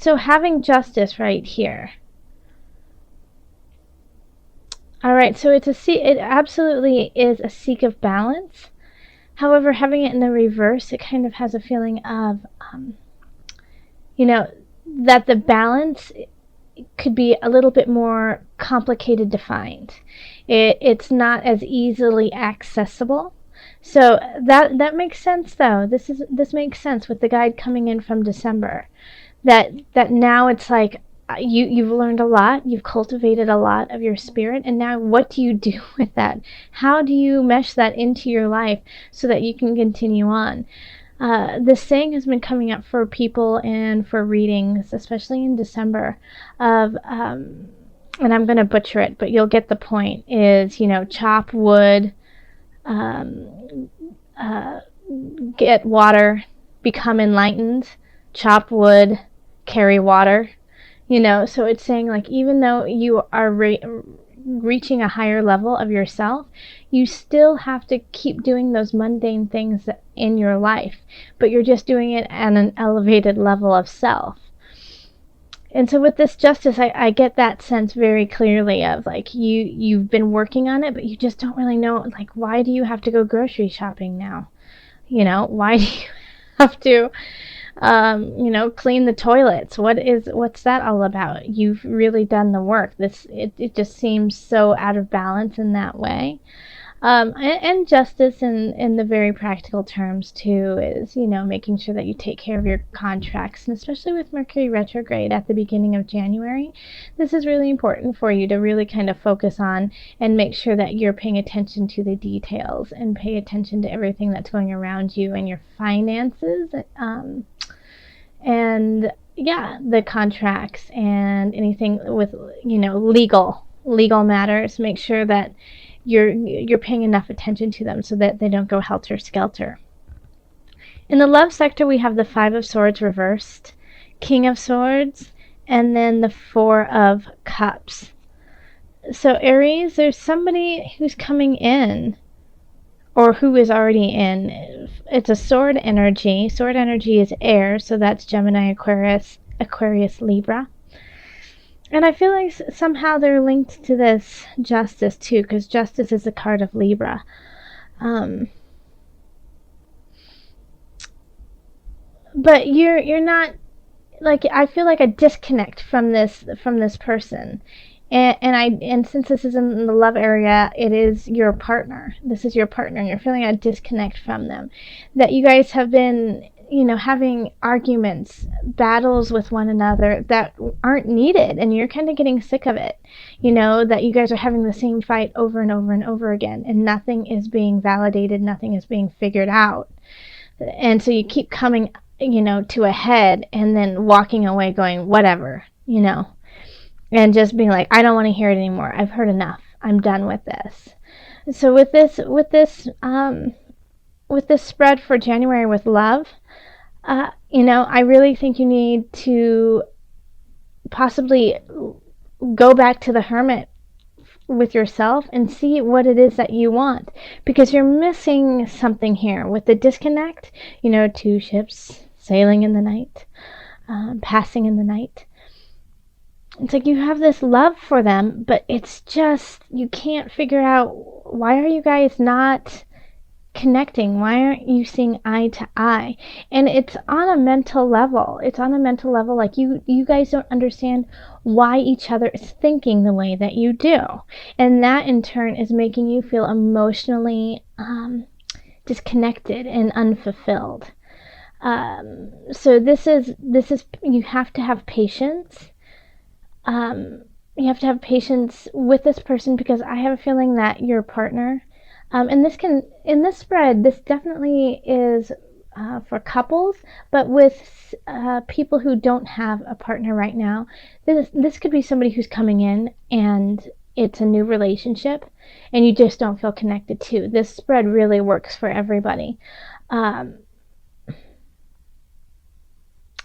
So having justice right here. All right, so it absolutely is a seek of balance. However, having it in the reverse, it kind of has a feeling of, that the balance could be a little bit more complicated to find. It's not as easily accessible. So that makes sense, though. This makes sense with the guide coming in from December. That now it's like you've learned a lot, you've cultivated a lot of your spirit, and now what do you do with that? How do you mesh that into your life so that you can continue on? This saying has been coming up for people and for readings, especially in December, of, and I'm going to butcher it, but you'll get the point, is, chop wood, get water, become enlightened, chop wood, carry water. So it's saying, like, even though you are reaching a higher level of yourself, you still have to keep doing those mundane things in your life, but you're just doing it at an elevated level of self. And so with this justice, I get that sense very clearly of, like, you've been working on it, but you just don't really know, like, why do you have to go grocery shopping now? Why do you have to clean the toilets? What's that all about? You've really done the work. It just seems so out of balance in that way. And justice in the very practical terms too is, making sure that you take care of your contracts, and especially with Mercury retrograde at the beginning of January, this is really important for you to really kind of focus on and make sure that you're paying attention to the details and pay attention to everything that's going around you and your finances, and the contracts and anything with, legal matters. Make sure that you're paying enough attention to them so that they don't go helter-skelter. In the love sector, we have the Five of Swords reversed, King of Swords, and then the Four of Cups. So Aries, there's somebody who's coming in, or who is already in. It's a sword energy. Sword energy is air, so that's Gemini, Aquarius, Libra. And I feel like somehow they're linked to this justice too, because justice is a card of Libra. But you're not, like, I feel like a disconnect from this person. And since this is in the love area, it is your partner. This is your partner, and you're feeling a disconnect from them. That you guys have been, having arguments, battles with one another that aren't needed, and you're kind of getting sick of it. That you guys are having the same fight over and over and over again, and nothing is being validated, nothing is being figured out. And so you keep coming, to a head, and then walking away going, whatever, and just being like, I don't want to hear it anymore. I've heard enough. I'm done with this. So with this spread for January with love, I really think you need to possibly go back to the hermit with yourself and see what it is that you want, because you're missing something here with the disconnect. Two ships sailing in the night, passing in the night. It's like you have this love for them, but it's just, you can't figure out, why are you guys not connecting? Why aren't you seeing eye to eye? And it's on a mental level. Like you guys don't understand why each other is thinking the way that you do. And that in turn is making you feel emotionally disconnected and unfulfilled. So this is, you have to have patience. You have to have patience with this person, because I have a feeling that your partner, in this spread, this definitely is for couples, but with people who don't have a partner right now, this could be somebody who's coming in and it's a new relationship and you just don't feel connected to. This spread really works for everybody.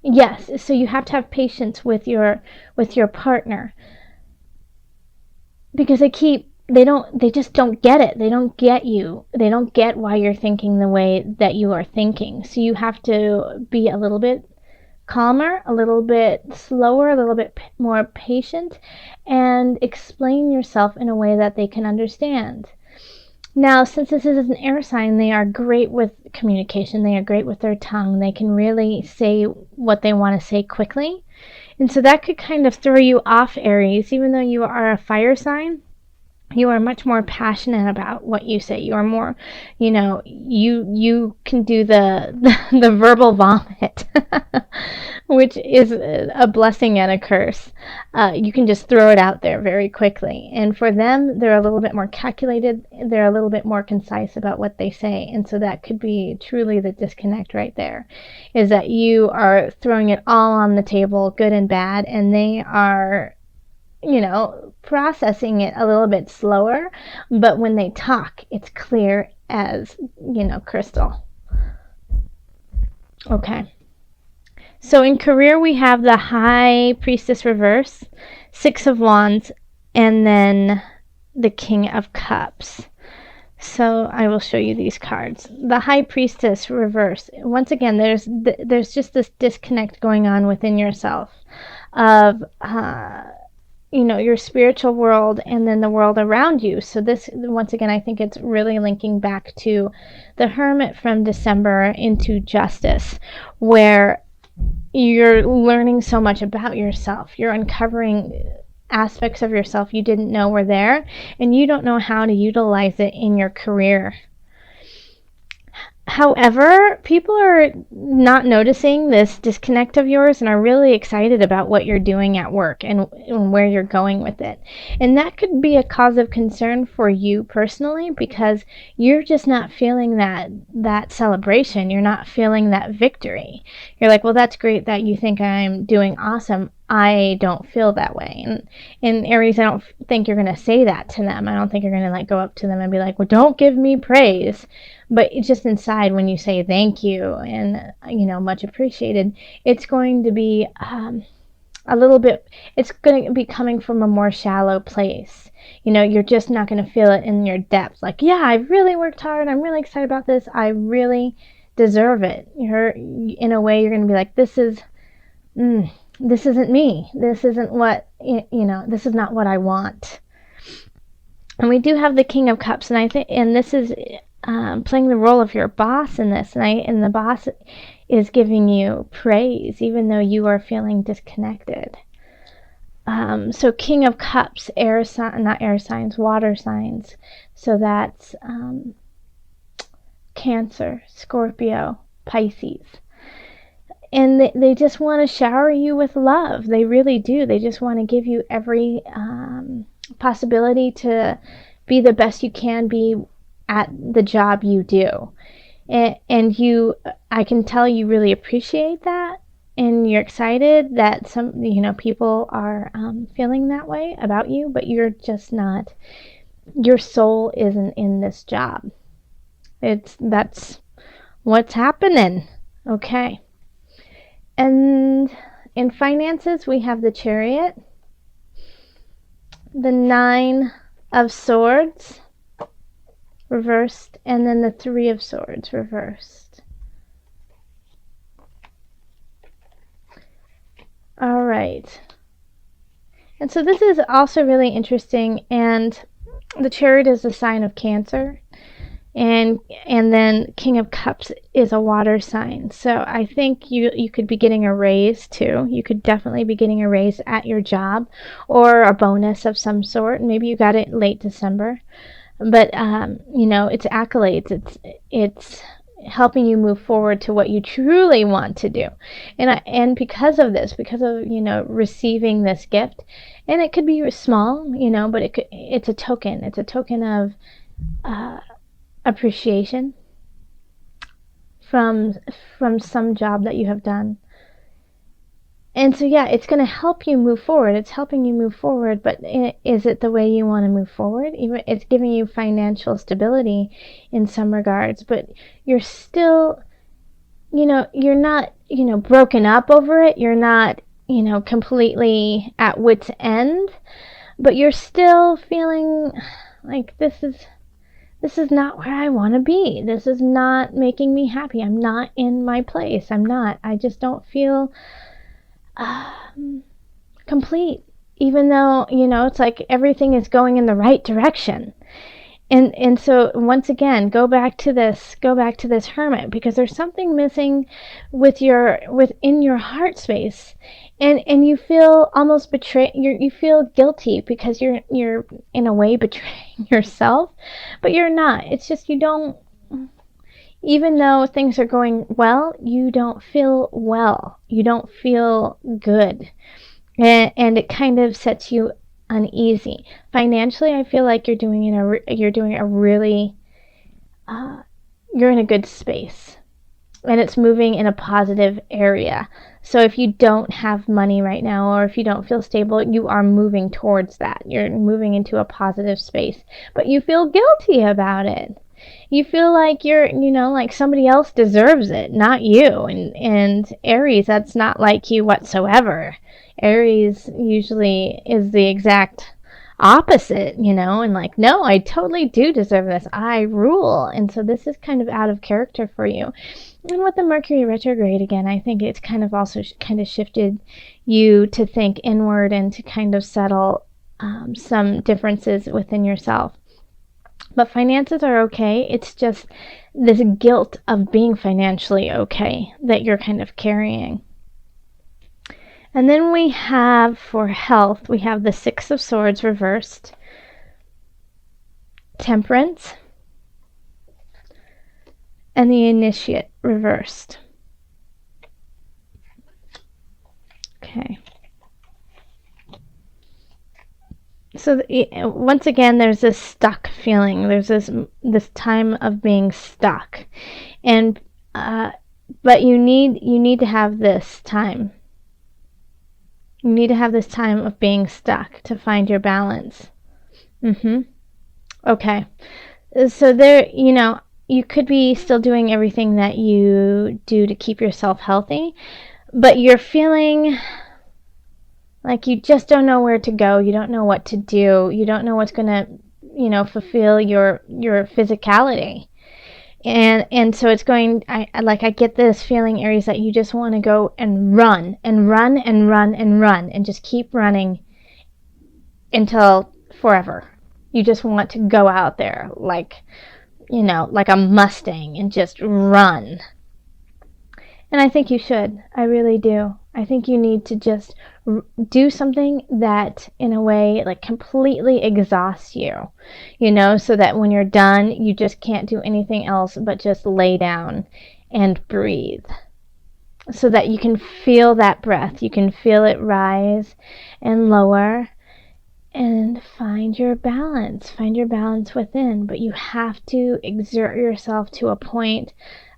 Yes, so you have to have patience with your partner, because they just don't get it. They don't get you. They don't get why you're thinking the way that you are thinking. So you have to be a little bit calmer, a little bit slower, a little bit more patient, and explain yourself in a way that they can understand. Now, since this is an air sign, they are great with communication. They are great with their tongue. They can really say what they want to say quickly. And so that could kind of throw you off, Aries. Even though you are a fire sign, you are much more passionate about what you say. You are more, you can do the verbal vomit, which is a blessing and a curse. You can just throw it out there very quickly. And for them, they're a little bit more calculated. They're a little bit more concise about what they say. And so that could be truly the disconnect right there, is that you are throwing it all on the table, good and bad, and they are processing it a little bit slower, but when they talk, it's clear as, crystal. Okay. So in career, we have the High Priestess reverse, Six of Wands, and then the King of Cups. So I will show you these cards. The High Priestess reverse. Once again, there's just this disconnect going on within yourself of your spiritual world and then the world around you. So this, once again, I think it's really linking back to the Hermit from December into Justice, where you're learning so much about yourself. You're uncovering aspects of yourself you didn't know were there, and you don't know how to utilize it in your career. However, people are not noticing this disconnect of yours and are really excited about what you're doing at work and where you're going with it. And that could be a cause of concern for you personally, because you're just not feeling that celebration. You're not feeling that victory. You're like, well, that's great that you think I'm doing awesome. I don't feel that way. And Aries, I don't think you're going to say that to them. I don't think you're going to go up to them and be like, well, don't give me praise. But it's just inside, when you say thank you and, much appreciated, it's going to be it's going to be coming from a more shallow place. You're just not going to feel it in your depth. Like, yeah, I really worked hard. I'm really excited about this. I really deserve it. In a way, you're going to be like, this isn't me. This isn't what, this is not what I want. And we do have the King of Cups, and this is playing the role of your boss in this, and the boss is giving you praise even though you are feeling disconnected. So King of Cups, not air signs, water signs. So that's Cancer, Scorpio, Pisces. And they just want to shower you with love. They really do. They just want to give you every possibility to be the best you can be at the job you do. And I can tell you really appreciate that, and you're excited that some people are feeling that way about you, but you're just not. Your soul isn't in this job. That's what's happening. Okay. And in finances, we have the Chariot, the Nine of Swords reversed, and then the Three of Swords reversed. All right. And so this is also really interesting, and the Chariot is a sign of Cancer, and then King of Cups is a water sign. So I think you could be getting a raise too. You could definitely be getting a raise at your job, or a bonus of some sort. Maybe you got it late December. But it's accolades. It's helping you move forward to what you truly want to do. And because of this, because of receiving this gift, and it could be small, but it's a token. It's a token of appreciation from some job that you have done. And so, yeah, it's going to help you move forward. It's helping you move forward, but is it the way you want to move forward? Even it's giving you financial stability in some regards, but you're still, you're not, broken up over it. You're not, completely at wit's end, but you're still feeling like this is not where I want to be. This is not making me happy. I'm not in my place. I just don't feel complete, even though, it's like everything is going in the right direction. And so once again, go back to this Hermit, because there's something missing within your heart space, and you feel almost betrayed. You feel guilty because you're in a way betraying yourself, but you're not. It's just you don't. Even though things are going well, you don't feel well. You don't feel good, and it kind of sets you uneasy. Financially, I feel like you're in a good space, and it's moving in a positive area. So if you don't have money right now, or if you don't feel stable, you are moving towards that. You're moving into a positive space, but you feel guilty about it. You feel like like somebody else deserves it, not you. And Aries, that's not like you whatsoever. Aries usually is the exact opposite, and like, no, I totally do deserve this. I rule. And so this is kind of out of character for you. And with the Mercury retrograde again, I think it's kind of also kind of shifted you to think inward and to kind of settle some differences within yourself. But finances are okay. It's just this guilt of being financially okay that you're kind of carrying. And then we have, for health, we have the Six of Swords reversed, Temperance, and the Initiate reversed. Okay. So once again, there's this stuck feeling. There's this time of being stuck, and but you need to have this time. You need to have this time of being stuck to find your balance. Okay. So there, you could be still doing everything that you do to keep yourself healthy, but you're feeling like you just don't know where to go. You don't know what to do. You don't know what's going to, fulfill your physicality. And so it's going, I get this feeling, Aries, that you just want to go and run and run and run and run and just keep running until forever. You just want to go out there like a Mustang and just run. And I think you should. I really do. I think you need to just do something that, in a way, like completely exhausts you, so that when you're done, you just can't do anything else but just lay down and breathe, so that you can feel that breath. You can feel it rise and lower and find your balance within. But you have to exert yourself to a point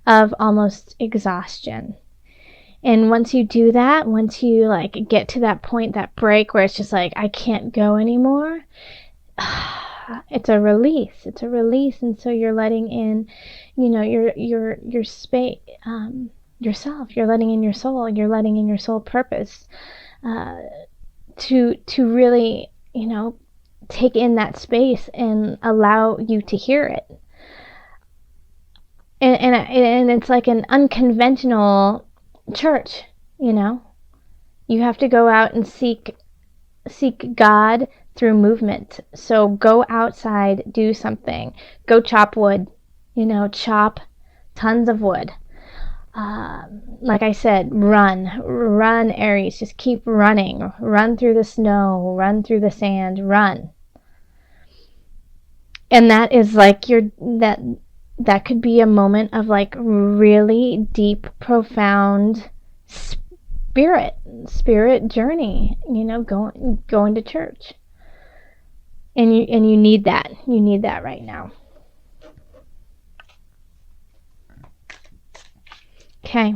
of almost exhaustion. And once you do that, once you get to that point, that break where it's just like, I can't go anymore, it's a release. And so you're letting in, your space, yourself. You're letting in your soul. You're letting in your soul purpose, to really, take in that space and allow you to hear it. And it's like an unconventional church, you have to go out and seek God through movement. So go outside, do something, go chop wood, chop tons of wood. Like I said, run, Aries, just keep running, run through the snow, run through the sand, run. And that is like that could be a moment of really deep, profound spirit journey, going to church. And you need that. You need that right now. Okay.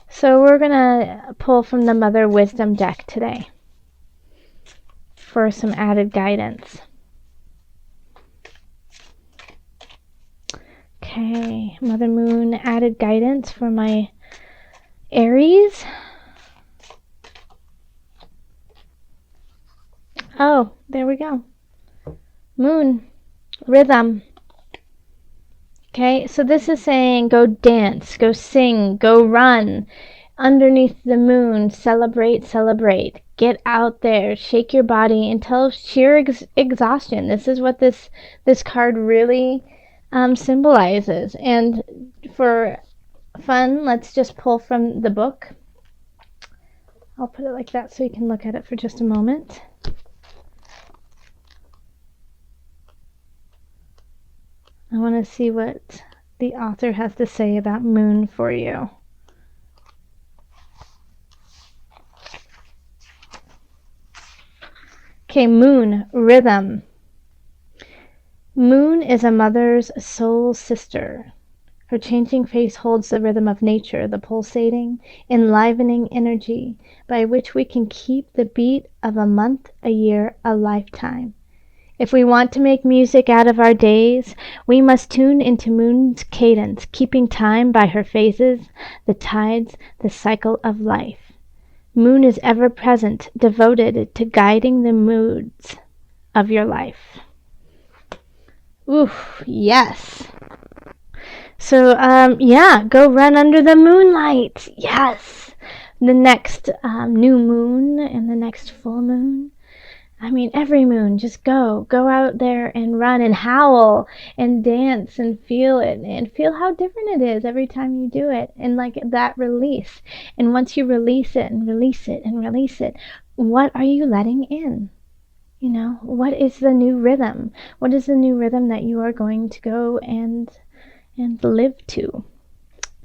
So we're going to pull from the Mother Wisdom deck today for some added guidance. Okay, Mother Moon, added guidance for my Aries. Oh, there we go. Moon, rhythm. Okay, so this is saying go dance, go sing, go run. underneath the moon, celebrate, celebrate. Get out there, shake your body until sheer exhaustion. This is what this card really symbolizes. And for fun, let's just pull from the book. I'll put it like that so you can look at it for just a moment. I want to see what the author has to say about moon for you. Okay, moon, rhythm. Moon is a mother's soul sister. Her changing face holds the rhythm of nature, the pulsating, enlivening energy by which we can keep the beat of a month, a year, a lifetime. If we want to make music out of our days, we must tune into moon's cadence, keeping time by her phases, the tides, the cycle of life. Moon is ever present, devoted to guiding the moods of your life. Oof, yes. So, go run under the moonlight. Yes. The next new moon and the next full moon. I mean, every moon, just go out there and run and howl and dance and feel it and feel how different it is every time you do it. And like that release. And once you release it and release it and release it, what are you letting in? You know, what is the new rhythm? What is the new rhythm that you are going to go and live to?